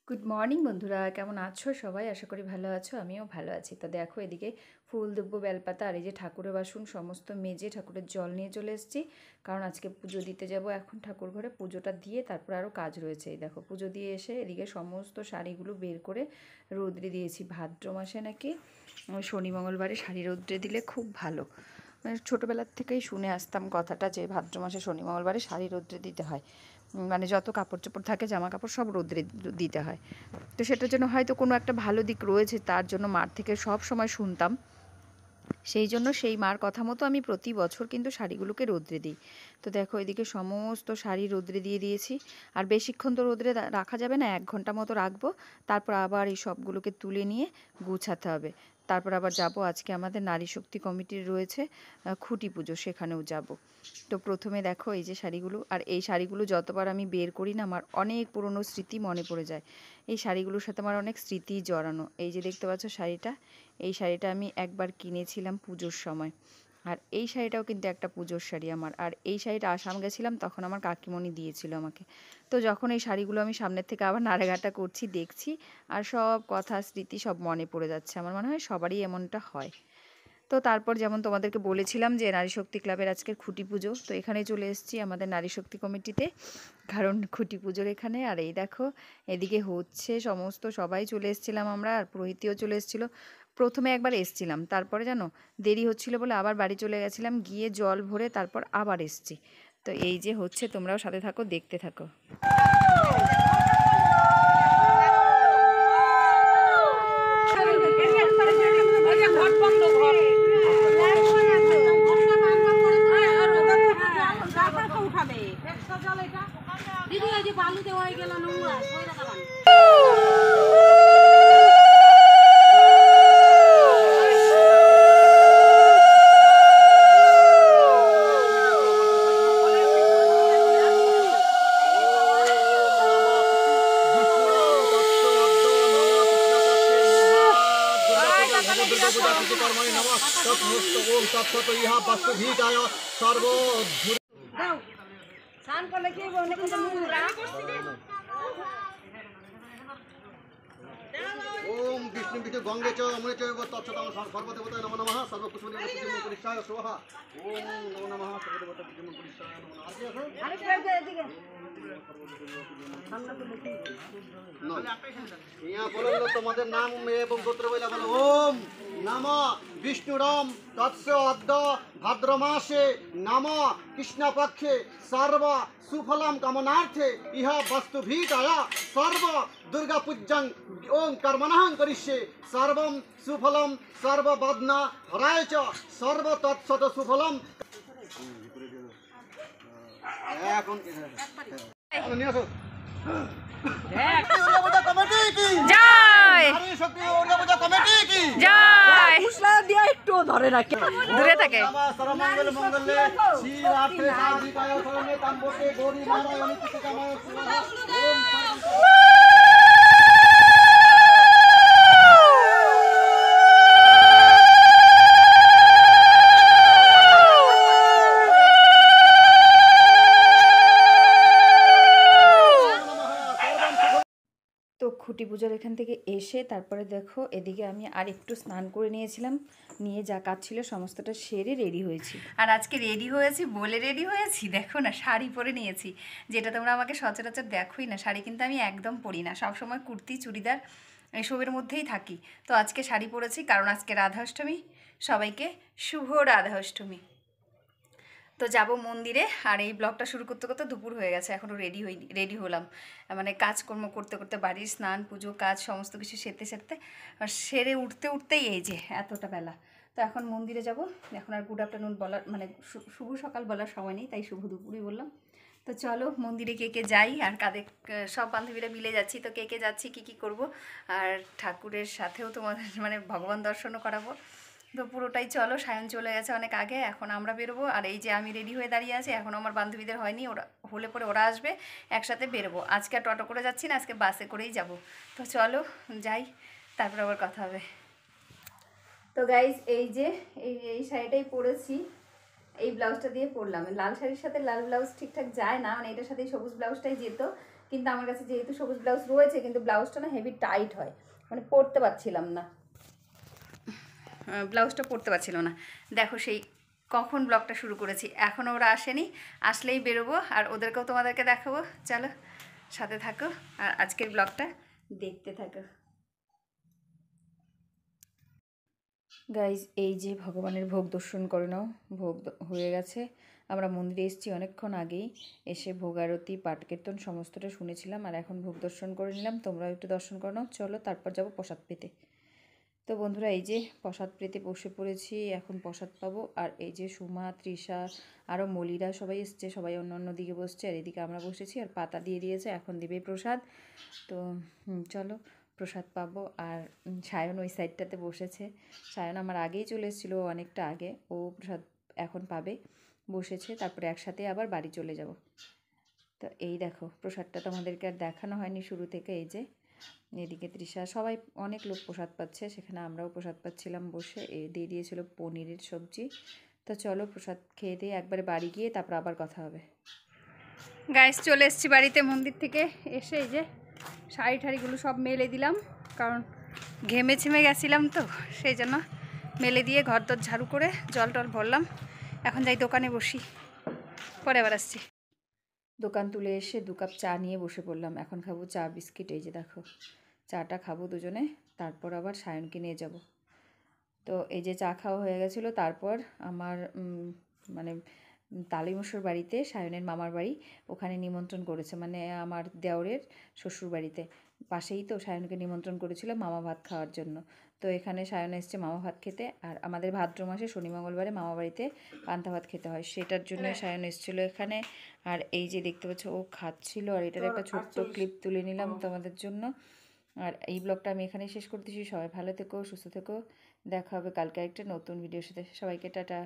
Good morning বন্ধুরা, কেমন আছো সবাই? আশা করি ভালো আছো, আমিও ভালো আছি। তো দেখো, এদিকে ফুল দুব্বো বেলপাতা আর এই যে ঠাকুরের বাসন সমস্ত মেজে ঠাকুরের জল নিয়ে চলে এসেছি, কারণ আজকে পুজো দিতে যাব। এখন ঠাকুর ঘরে পুজোটা দিয়ে তারপর আরও কাজ রয়েছে। এই দেখো, পুজো দিয়ে এসে এদিকে সমস্ত শাড়িগুলো বের করে রোদ্রে দিয়েছি। ভাদ্র মাসে নাকি শনি মঙ্গলবারে শাড়ি রোদ্রে দিলে খুব ভালো। মানে ছোটোবেলার থেকেই শুনে আসতাম কথাটা যে ভাদ্র মাসে শনি মঙ্গলবারে শাড়ি রোদ্রে দিতে হয়, মানে যত কাপড় চোপড় থাকে জামা কাপড় সব রোদ্রে দিতে হয়। তো সেটার জন্য হয়তো কোনো একটা ভালো দিক রয়েছে, তার জন্য মার থেকে সব সময় শুনতাম। সেই জন্য সেই মার কথা মতো আমি প্রতি বছর কিন্তু শাড়িগুলোকে রোদ্রে দিই। তো দেখো, এদিকে সমস্ত শাড়ি রোদ্রে দিয়ে দিয়েছি। আর বেশিক্ষণ তো রোদ্রে রাখা যাবে না, 1 ঘন্টা মতো রাখবো। তারপর আবার এই সবগুলোকে তুলে নিয়ে গুছাতে হবে। তারপর আবার যাব, আজকে আমাদের নারী শক্তি কমিটির রয়েছে খুঁটি পুজো, সেখানেও যাব। তো প্রথমে দেখো এই যে শাড়িগুলো, আর এই শাড়িগুলো যতবার আমি বের করি না, আমার অনেক পুরনো স্মৃতি মনে পড়ে যায়। এই শাড়িগুলোর সাথে আমার অনেক স্মৃতি জড়ানো। এই যে দেখতে পাচ্ছ শাড়িটা, এই শাড়িটা আমি একবার কিনেছিলাম পুজোর সময়। আর এই শাড়িটাও কিন্তু একটা পুজোর শাড়ি আমার। আর এই শাড়িটা আসাম গেছিলাম, তখন আমার কাকিমণি দিয়েছিল আমাকে। তো যখন এই শাড়িগুলো আমি সামনের থেকে আবার নাড়াঘাটা করছি, দেখছি, আর সব কথা স্মৃতি সব মনে পড়ে যাচ্ছে। আমার মনে হয় সবারই এমনটা হয়। তো তারপর যেমন তোমাদেরকে বলেছিলাম যে নারী শক্তি ক্লাবের আজকের খুঁটি পুজো, তো এখানে চলে এসেছি আমাদের নারী শক্তি কমিটিতে, কারণ খুঁটি পুজোর এখানে। আর এই দেখো, এদিকে হচ্ছে সমস্ত সবাই চলে এসেছিলাম আমরা, আর পুরোহিতও চলে এসেছিলো। প্রথমে একবার এসছিলাম, তারপরে জানো দেরি হচ্ছিল বলে আবার বাড়ি চলে গেছিলাম, গিয়ে জল ভরে তারপর আবার এসছি। তো এই যে হচ্ছে, তোমরাও সাথে থাকো, দেখতে থাকো। দিদি ওই যে বালুতে হয়ে গেল নোংরা স্নান করলে কি বলে ओम विष्णु विष्णु गंगे च अमृत च तत्सतम सर्वदेवताय नमो नमः सर्वपुष्पे पुष्पाय स्वाहा ओम नमो नमः सर्वदेवताय पुष्पाय नमो नमः। আরে ফের দে এদিকে यहाँ बोलो तुम्हारे नाम एवं गोत्र बोला बोलो ओम नमः विष्णुरम तत्स अद्द भाद्रमासे नमः कृष्ण पक्षे सर्व सुफलम कामनार्थे इह वस्तु भीताया सर्व दुर्गा पूजन ओम कर्मणः करिष्ये सर्वम सुफलम सर्व बदना हराय च सर्व तत्सत सुफलम। একটু ধরে রাখে দূরে থাকে। सर्वमंगल मंगले श्री राधे साधिकाय शरणे त्र्यंबके गौरी नारायणी कृष्णाय स्वाहा ओम তো খুঁটি পুজোর এখান থেকে এসে তারপরে দেখো, এদিকে আমি আর একটু স্নান করে নিয়েছিলাম, নিয়ে যা কাজ ছিল সমস্তটা সেরে রেডি হয়েছি। আর আজকে রেডি হয়েছি বলে রেডি হয়েছি, দেখো না শাড়ি পরে নিয়েছি, যেটা তোমরা আমাকে সচরাচর দেখোই না। শাড়ি কিন্তু আমি একদম পরি না, সবসময় কুর্তি চুড়িদার এসবের মধ্যেই থাকি। তো আজকে শাড়ি পরেছি, কারণ আজকে রাধাষ্টমী। সবাইকে শুভ রাধাষ্টমী। তো যাব মন্দিরে, আর এই ব্লগটা শুরু করতে করতে দুপুর হয়ে গেছে, এখনও রেডি হলাম। মানে কাজকর্ম করতে করতে, বাড়ির স্নান পুজো কাজ সমস্ত কিছু সেরে উঠতে উঠতেই এই যে এতটা বেলা। তো এখন মন্দিরে যাব। এখন আর গুড আফটারনুন বলার, মানে শুভ সকাল বলার সময় নেই, তাই শুভ দুপুরই বললাম। তো চলো মন্দিরে কে কে যাই, আর কাদের সব বান্ধবীরা মিলে যাচ্ছি। তো কে কে যাচ্ছি, কী করব, আর ঠাকুরের সাথেও তোমাদের মানে ভগবান দর্শনও করাবো। তো পুরোটাই চলো। সায়ন চলে গেছে অনেক আগে, এখন আমরা বেরোবো। আর এই যে আমি রেডি হয়ে দাঁড়িয়ে আছি, এখন আমার বান্ধবীদের হয়নি, ওরা হলে পরে ওরা আসবে, একসাথে বেরোবো। আজকে আর টোটো করে যাচ্ছি না, আজকে বাসে করেই যাব। তো চলো যাই, তারপর আবার কথা হবে। তো গাইজ এই যে এই শাড়িটাই পরেছি, এই ব্লাউজটা দিয়ে পরলাম। লাল শাড়ির সাথে লাল ব্লাউজ ঠিকঠাক যায় না, মানে এটার সাথে সবুজ ব্লাউজটাই যেত, কিন্তু আমার কাছে যেহেতু সবুজ ব্লাউজ রয়েছে, কিন্তু ব্লাউজটা না হেভি টাইট হয়, মানে পরতে পারছিলাম না, ব্লাউজটা পরতে পারছিল না। দেখো সেই কখন ব্লগটা শুরু করেছি, এখনও ওরা আসেনি, আসলেই বেরোবো আর ওদেরকেও তোমাদেরকে দেখাবো। চলো সাথে থাকো আর আজকের ব্লগটা দেখতে থাকো। গাইজ এই যে ভগবানের ভোগ দর্শন করে নাও, ভোগ হয়ে গেছে। আমরা মন্দিরে এসেছি অনেকক্ষণ আগেই, এসে ভোগ আরতি পাঠ কীর্তন সমস্তটা শুনেছিলাম, আর এখন ভোগ দর্শন করে নিলাম। তোমরাও একটু দর্শন করে নাও, চলো তারপর যাবো প্রসাদ পেতে। তো বন্ধুরা এই যে প্রসাদ পেতে বসে পড়েছি, এখন প্রসাদ পাবো। আর এই যে সুমা, তৃষা, আরও মলিরা সবাই এসছে, সবাই অন্য অন্য দিকে বসছে, আর এদিকে আমরা বসেছি, আর পাতা দিয়ে দিয়েছে, এখন দিবে প্রসাদ। তো চলো প্রসাদ পাবো। আর সায়ন ওই সাইডটাতে বসেছে, সায়ন আমার আগেই চলে এসেছিলো, অনেকটা আগে, ও প্রসাদ এখন পাবে, বসেছে, তারপরে একসাথে আবার বাড়ি চলে যাব। তো এই দেখো প্রসাদটা তোমাদেরকে আর দেখানো হয়নি শুরু থেকে। এই যে এদিকে তৃষা, সবাই অনেক লোক প্রসাদ পাচ্ছে, সেখানে আমরাও প্রসাদ পাচ্ছিলাম বসে। দিয়ে দিয়েছিল পনিরের সবজি। তো চলো প্রসাদ খেয়ে দিয়ে একবারে বাড়ি গিয়ে তারপর আবার কথা হবে। গাইস চলে এসেছি বাড়িতে, মন্দির থেকে এসে এই যে শাড়ি ঠাড়িগুলো সব মেলে দিলাম, কারণ ঘেমে ছেমে গেছিলাম তো, সেই জন্য মেলে দিয়ে ঘর দর ঝাড়ু করে জল টল ভরলাম। এখন যাই দোকানে বসি, পরে আবার আসছি। দোকান তুলে এসে 2 কাপ চা নিয়ে বসে পড়লাম, এখন খাবো চা বিস্কিট। এই যে দেখো চাটা খাবো দুজনে, তারপর আবার সায়নকে নিয়ে যাব। তো এই যে চা খাওয়া হয়ে গেছিলো, তারপর আমার মানে তালিমসুর বাড়িতে, সায়নের মামার বাড়ি, ওখানে নিমন্ত্রণ করেছে, মানে আমার দেওরের শ্বশুর বাড়িতে পাশেই তো, সায়নকে নিমন্ত্রণ করেছিল মামা ভাত খাওয়ার জন্য। তো এখানে সায়ন এসছে মামা ভাত খেতে, আর আমাদের ভাদ্র মাসে শনি মঙ্গলবারে মামা বাড়িতে পান্তা ভাত খেতে হয়, সেটার জন্য সায়ন এসেছিলো এখানে। আর এই যে দেখতে পাচ্ছ ও খাচ্ছিল, আর এটার একটা ছোট্ট ক্লিপ তুলে নিলাম তোমাদের জন্য। আর এই ব্লগটা আমি এখানেই শেষ করতেছি। সবাই ভালো থেকো, সুস্থ থেকো, দেখা হবে কালকে একটা নতুন ভিডিওর সাথে। সবাইকে টাটা।